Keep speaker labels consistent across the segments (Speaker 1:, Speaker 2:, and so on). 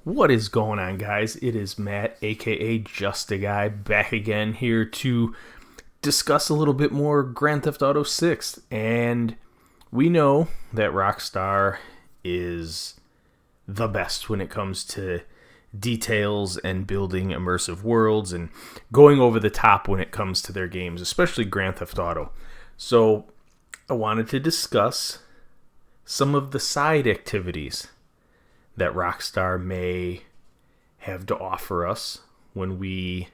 Speaker 1: What is going on, guys? It is Matt, aka Just a Guy, back again here to discuss a little bit more Grand Theft Auto 6. And we know that Rockstar is the best when it comes to details and building immersive worlds and going over the top when it comes to their games, especially Grand Theft Auto. So I wanted to discuss some of the side activities that Rockstar may have to offer us when we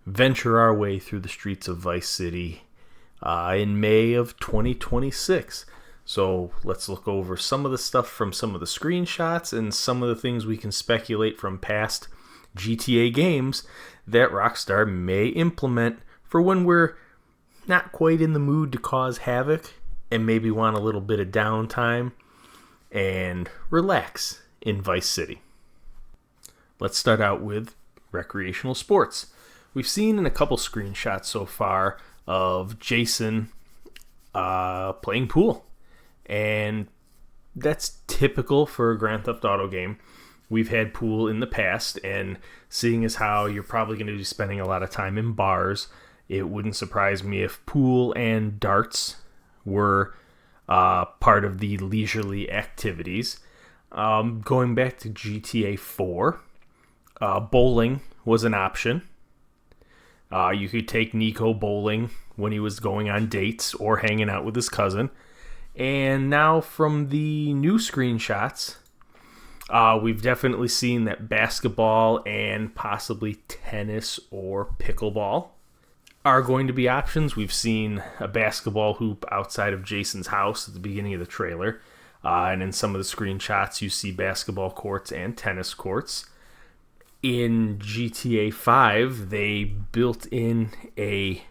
Speaker 1: venture our way through the streets of Vice City in May of 2026. So let's look over some of the stuff from some of the screenshots and some of the things we can speculate from past GTA games that Rockstar may implement for when we're not quite in the mood to cause havoc and maybe want a little bit of downtime and relax in Vice City. Let's start out with recreational sports. We've seen in a couple screenshots so far of Jason playing pool, and that's typical for a Grand Theft Auto game. We've had pool in the past, and seeing as how you're probably going to be spending a lot of time in bars, it wouldn't surprise me if pool and darts were part of the leisurely activities. Going back to GTA 4, bowling was an option. You could take Nico bowling when he was going on dates or hanging out with his cousin. And now from the new screenshots, we've definitely seen that basketball and possibly tennis or pickleball are going to be options. We've seen a basketball hoop outside of Jason's house at the beginning of the trailer. And in some of the screenshots, you see basketball courts and tennis courts. In GTA 5, they built in a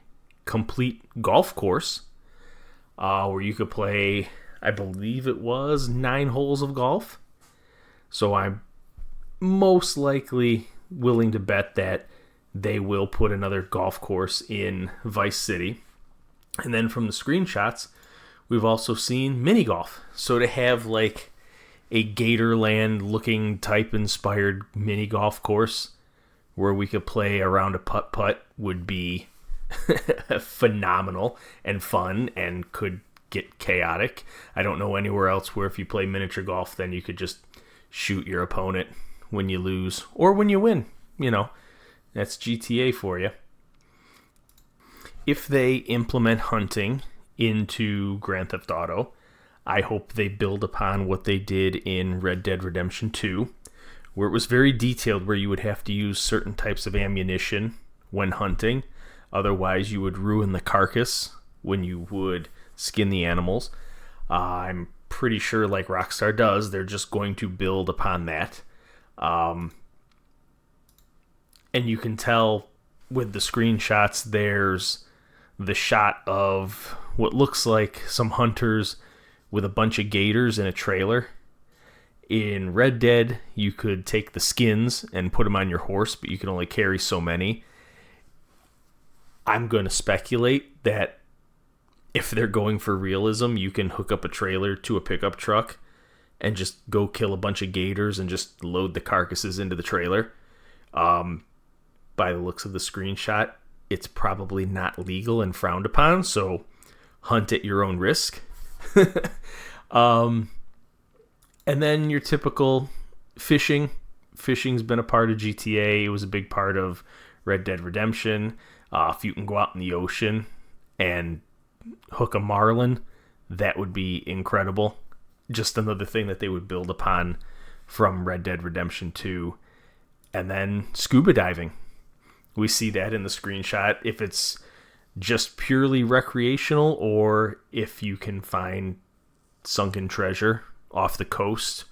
Speaker 1: complete golf course where you could play, I believe it was 9 holes of golf. So I'm most likely willing to bet that they will put another golf course in Vice City. And then from the screenshots, we've also seen mini golf. So to have like a Gatorland looking type inspired mini golf course where we could play around a putt-putt would be phenomenal and fun and could get chaotic. I don't know anywhere else where if you play miniature golf, then you could just shoot your opponent when you lose or when you win. You know, that's GTA for you. If they implement hunting into Grand Theft Auto, I hope they build upon what they did in Red Dead Redemption 2, where it was very detailed, where you would have to use certain types of ammunition when hunting. Otherwise, you would ruin the carcass when you would skin the animals. I'm pretty sure, like Rockstar does, they're just going to build upon that. And you can tell with the screenshots, there's the shot of what looks like some hunters with a bunch of gators in a trailer. In Red Dead, you could take the skins and put them on your horse, but you can only carry so many. I'm going to speculate that if they're going for realism, you can hook up a trailer to a pickup truck and just go kill a bunch of gators and just load the carcasses into the trailer. By the looks of the screenshot, it's probably not legal and frowned upon, so hunt at your own risk. And then your typical fishing. Fishing's been a part of GTA. It was a big part of Red Dead Redemption. If you can go out in the ocean and hook a marlin, that would be incredible. Just another thing that they would build upon from Red Dead Redemption 2. And then scuba diving. We see that in the screenshot. If it's just purely recreational or if you can find sunken treasure off the coast,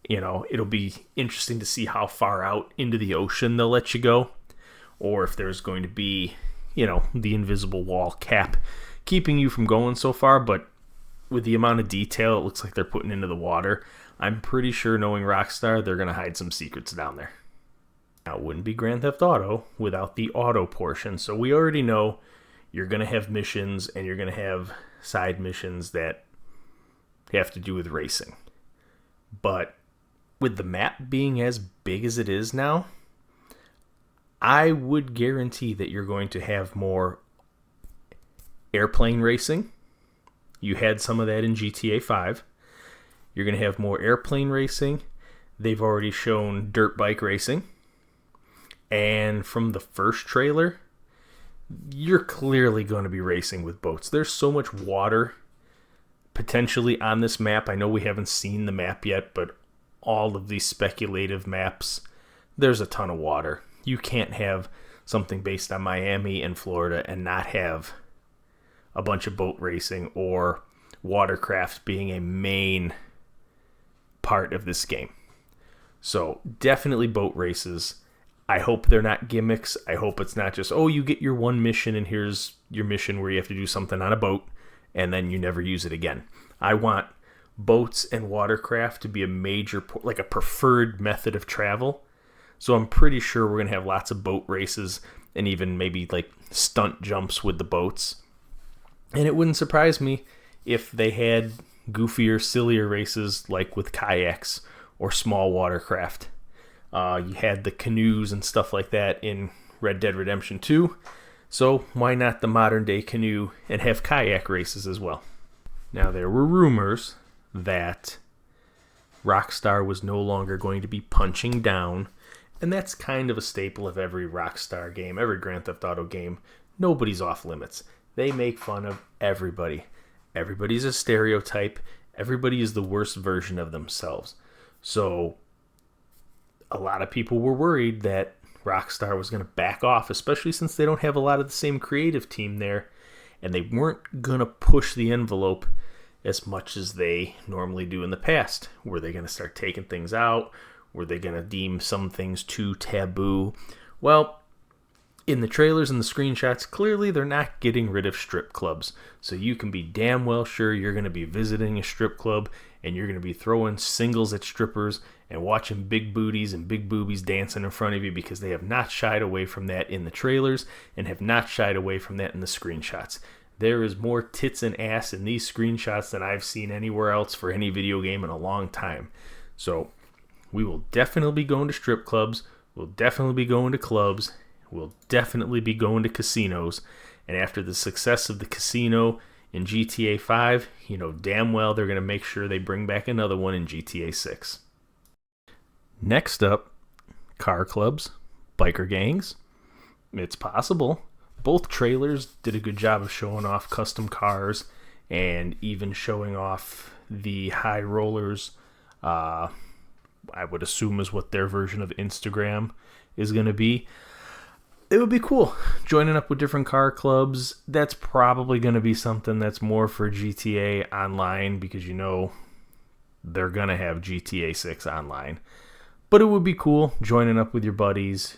Speaker 1: you know, it'll be interesting to see how far out into the ocean they'll let you go, or if there's going to be, you know, the invisible wall cap keeping you from going so far. But with the amount of detail it looks like they're putting into the water, I'm pretty sure, knowing Rockstar, they're going to hide some secrets down there. Now, it wouldn't be Grand Theft Auto without the auto portion. So we already know you're going to have missions and you're going to have side missions that have to do with racing. But with the map being as big as it is now, I would guarantee that you're going to have more airplane racing. You had some of that in GTA 5. You're going to have more airplane racing. They've already shown dirt bike racing. And from the first trailer, you're clearly going to be racing with boats. There's so much water potentially on this map. I know we haven't seen the map yet, but all of these speculative maps, there's a ton of water. You can't have something based on Miami and Florida and not have a bunch of boat racing or watercraft being a main part of this game. So definitely boat races. I hope they're not gimmicks. I hope it's not just, oh, you get your one mission and here's your mission where you have to do something on a boat and then you never use it again. I want boats and watercraft to be a major, like a preferred method of travel. So I'm pretty sure we're going to have lots of boat races and even maybe like stunt jumps with the boats. And it wouldn't surprise me if they had goofier, sillier races like with kayaks or small watercraft. You had the canoes and stuff like that in Red Dead Redemption 2. So why not the modern day canoe and have kayak races as well? Now there were rumors that Rockstar was no longer going to be punching down. And that's kind of a staple of every Rockstar game, every Grand Theft Auto game. Nobody's off limits. They make fun of everybody. Everybody's a stereotype. Everybody is the worst version of themselves. So a lot of people were worried that Rockstar was going to back off, especially since they don't have a lot of the same creative team there. And they weren't going to push the envelope as much as they normally do in the past. Were they going to start taking things out? Were they going to deem some things too taboo? Well, in the trailers and the screenshots, clearly they're not getting rid of strip clubs. So you can be damn well sure you're going to be visiting a strip club and you're going to be throwing singles at strippers and watching big booties and big boobies dancing in front of you, because they have not shied away from that in the trailers and have not shied away from that in the screenshots. There is more tits and ass in these screenshots than I've seen anywhere else for any video game in a long time. So we will definitely be going to strip clubs. We'll definitely be going to clubs. We'll definitely be going to casinos. And after the success of the casino in GTA 5, you know damn well they're going to make sure they bring back another one in GTA 6. Next up, car clubs, biker gangs. It's possible. Both trailers did a good job of showing off custom cars and even showing off the high rollers. I would assume is what their version of Instagram is going to be. It would be cool joining up with different car clubs. That's probably going to be something that's more for GTA Online, because you know they're going to have GTA 6 online. But it would be cool joining up with your buddies,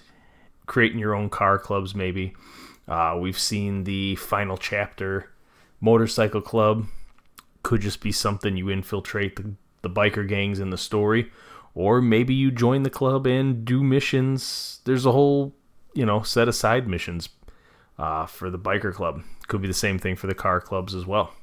Speaker 1: creating your own car clubs maybe. We've seen the final chapter motorcycle club. Could just be something you infiltrate the biker gangs in the story. Or maybe you join the club and do missions. There's a whole, set of side missions for the biker club. Could be the same thing for the car clubs as well.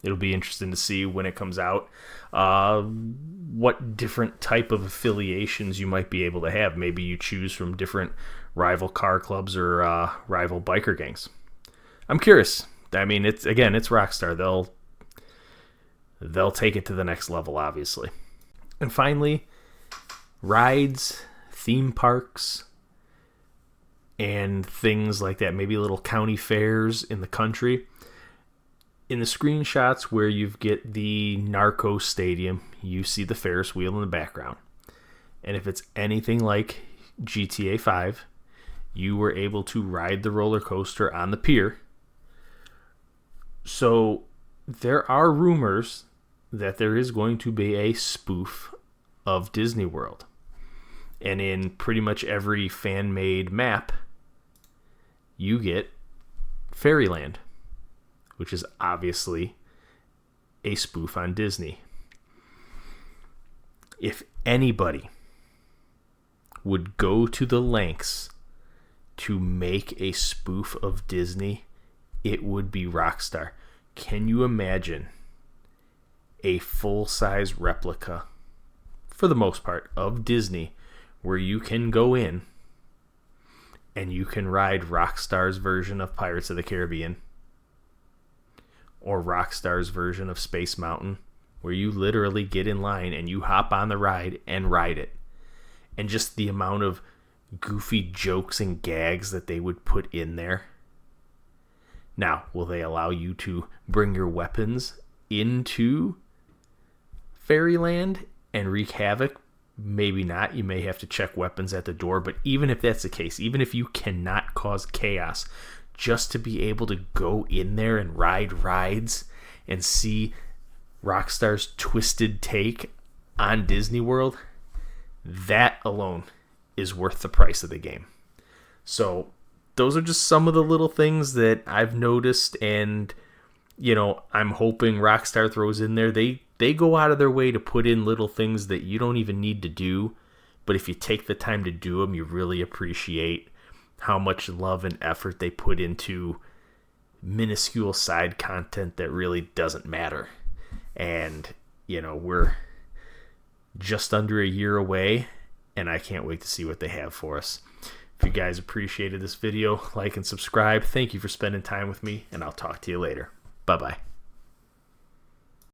Speaker 1: It'll be interesting to see when it comes out what different type of affiliations you might be able to have. Maybe you choose from different rival car clubs or rival biker gangs. I'm curious. I mean, it's Rockstar. They'll take it to the next level, obviously. And finally, rides, theme parks, and things like that. Maybe little county fairs in the country. In the screenshots where you get the Narco Stadium, you see the Ferris wheel in the background. And if it's anything like GTA 5, you were able to ride the roller coaster on the pier. So there are rumors that there is going to be a spoof of Disney World. And in pretty much every fan-made map, you get Fairyland, which is obviously a spoof on Disney. If anybody would go to the lengths to make a spoof of Disney, it would be Rockstar. Can you imagine a full-size replica for the most part, of Disney, where you can go in and you can ride Rockstar's version of Pirates of the Caribbean or Rockstar's version of Space Mountain, where you literally get in line and you hop on the ride and ride it. And just the amount of goofy jokes and gags that they would put in there. Now, will they allow you to bring your weapons into Fairyland and wreak havoc? Maybe not. You may have to check weapons at the door, but even if that's the case, even if you cannot cause chaos, just to be able to go in there and ride rides and see Rockstar's twisted take on Disney World, that alone is worth the price of the game. So those are just some of the little things that I've noticed, and I'm hoping Rockstar throws in there. They go out of their way to put in little things that you don't even need to do, but if you take the time to do them, you really appreciate how much love and effort they put into minuscule side content that really doesn't matter. And we're just under a year away, and I can't wait to see what they have for us. If you guys appreciated this video, like and subscribe. Thank you for spending time with me, and I'll talk to you later. Bye-bye.